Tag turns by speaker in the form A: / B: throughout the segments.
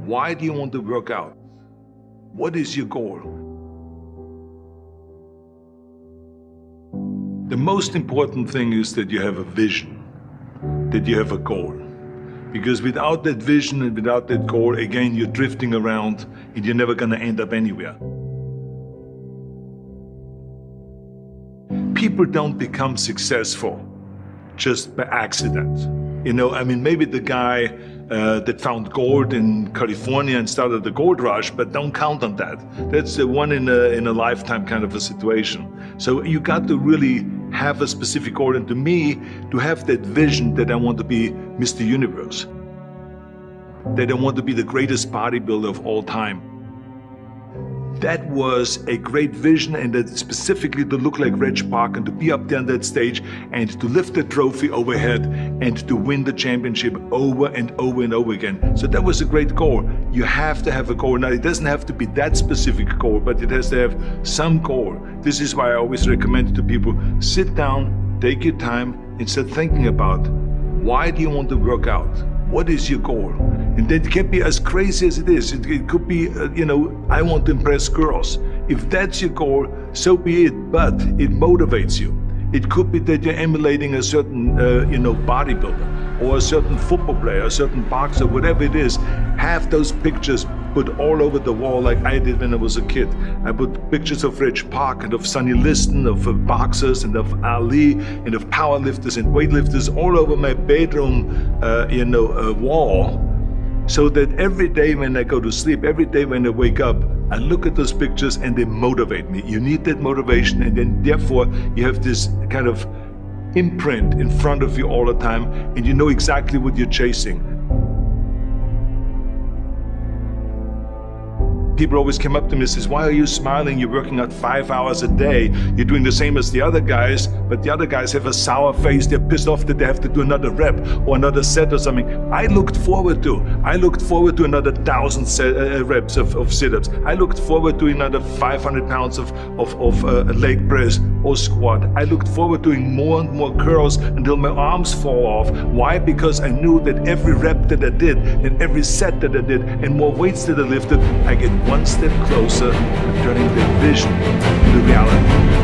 A: Why do you want to work out? What is your goal? The most important thing is that you have a vision, that you have a goal. Because without that vision and without that goal, again, you're drifting around and you're never gonna end up anywhere. People don't become successful just by accident. You know, I mean, maybe the guy that found gold in California and started the gold rush, but don't count on that. That's the one in a lifetime kind of a situation. So you got to really have a specific goal, and to me, to have that vision that I want to be Mr. Universe, that I want to be the greatest bodybuilder of all time. That was a great vision, and that specifically to look like Reg Park and to be up there on that stage and to lift the trophy overhead and to win the championship over and over and over again. So that was a great goal. You have to have a goal. Now, it doesn't have to be that specific goal, but it has to have some goal. This is why I always recommend to people, sit down, take your time, and start thinking about, why do you want to work out? What is your goal? And that can be as crazy as it is. It could be, I want to impress girls. If that's your goal, so be it, but it motivates you. It could be that you're emulating a certain, bodybuilder or a certain football player, a certain boxer, whatever it is. Have those pictures put all over the wall like I did when I was a kid. I put pictures of Reg Park and of Sonny Liston, of boxers and of Ali and of powerlifters and weightlifters all over my bedroom, wall. So that every day when I go to sleep, every day when I wake up, I look at those pictures and they motivate me. You need that motivation, and then therefore you have this kind of imprint in front of you all the time, and you know exactly what you're chasing. People always come up to me and says, why are you smiling? You're working out 5 hours a day. You're doing the same as the other guys, but the other guys have a sour face. They're pissed off that they have to do another rep or another set or something. I looked forward to another 1,000 reps of sit-ups. I looked forward to another 500 pounds of leg press or squat. I looked forward to doing more and more curls until my arms fall off. Why? Because I knew that every rep that I did and every set that I did and more weights that I lifted, I get one step closer to turning that vision into reality.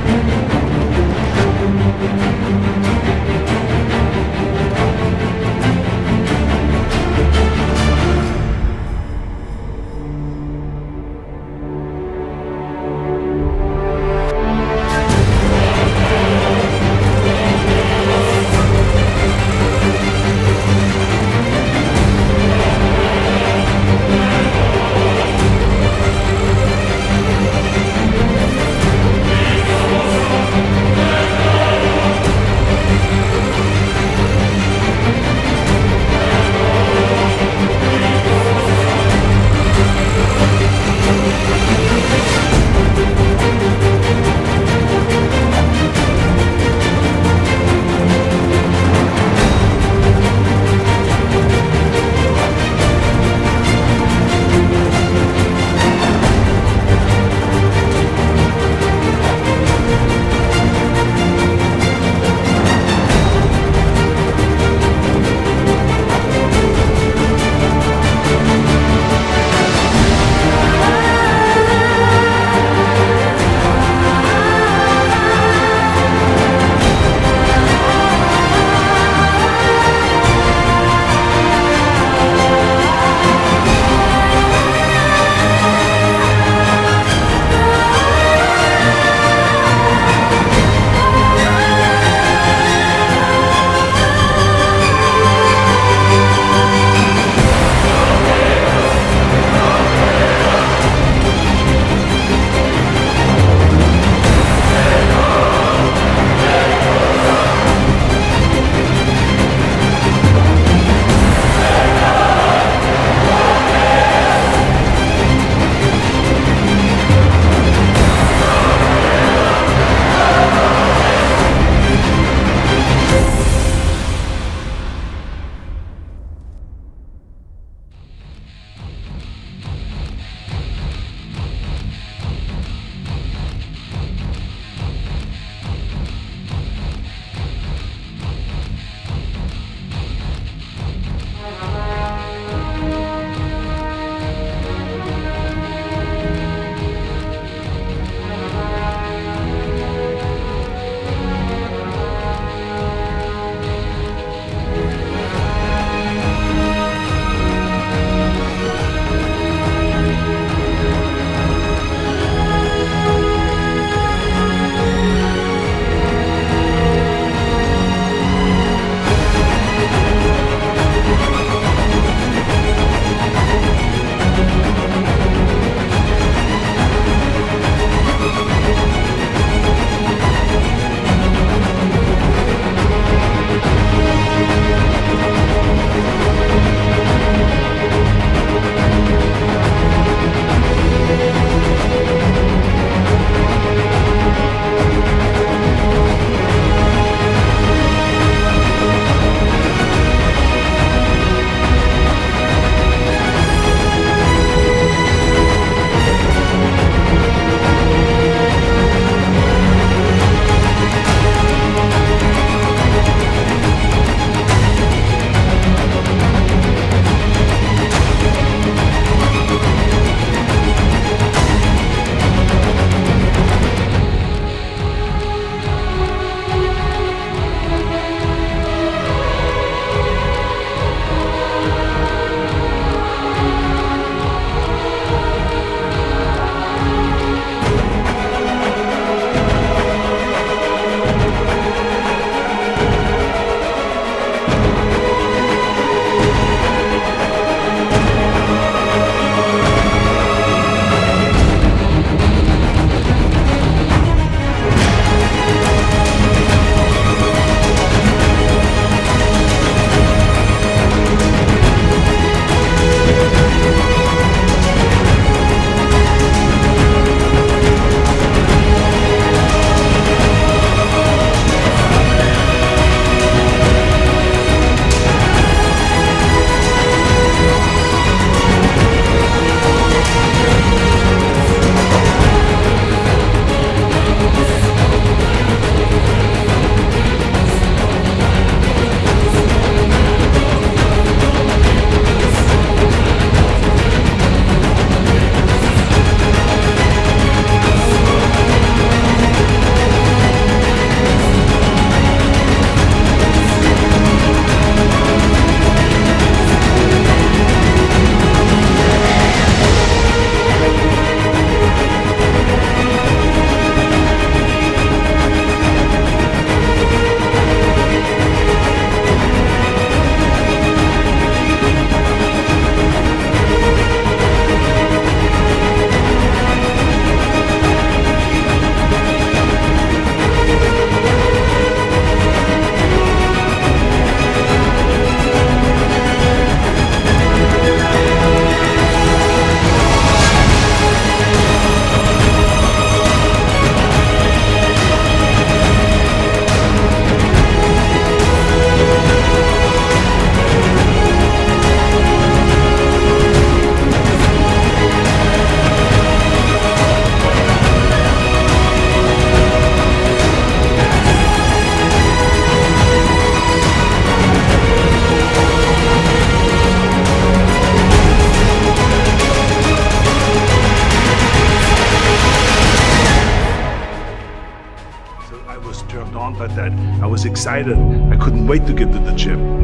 A: about that. I was excited. I couldn't wait to get to the gym.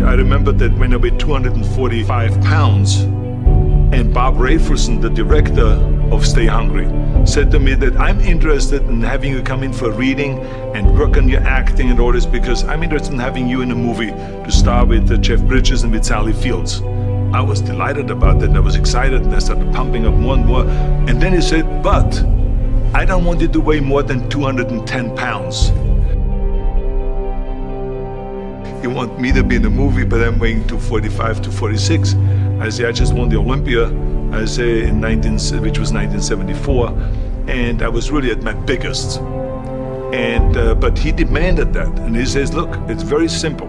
A: I remember that when I weighed 245 pounds, and Bob Raferson, the director of Stay Hungry, said to me that I'm interested in having you come in for a reading and work on your acting and all this because I'm interested in having you in a movie to star with Jeff Bridges and with Sally Fields. I was delighted about that and I was excited and I started pumping up more and more. And then he said, but I don't want you to weigh more than 210 pounds. You want me to be in the movie, but I'm weighing 245, 246. I say, I just won the Olympia, I say, which was 1974, and I was really at my biggest. And but he demanded that, and he says, look, it's very simple.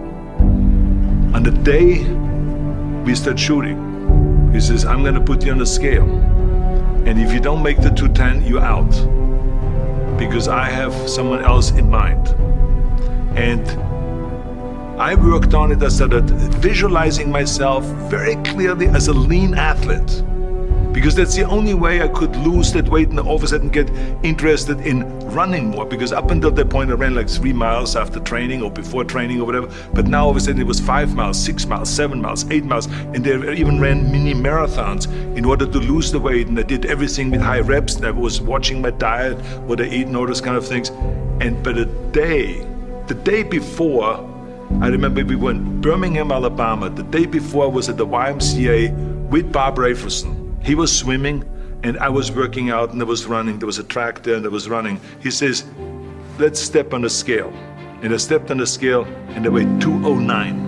A: On the day we start shooting, he says, I'm gonna put you on a scale, and if you don't make the 210, you're out, because I have someone else in mind. And I worked on it. I started visualizing myself very clearly as a lean athlete, because that's the only way I could lose that weight and all of a sudden get interested in running more, because up until that point I ran like 3 miles after training or before training or whatever, but now all of a sudden it was 5 miles, 6 miles, 7 miles, 8 miles, and they even ran mini marathons in order to lose the weight, and I did everything with high reps, and I was watching my diet, what I eat and all those kind of things. And but the day before, I remember we were in Birmingham, Alabama. The day before I was at the YMCA with Bob Raferson. He was swimming and I was working out and I was running. There was a track there and I was running. He says, let's step on the scale. And I stepped on the scale and I weighed 209.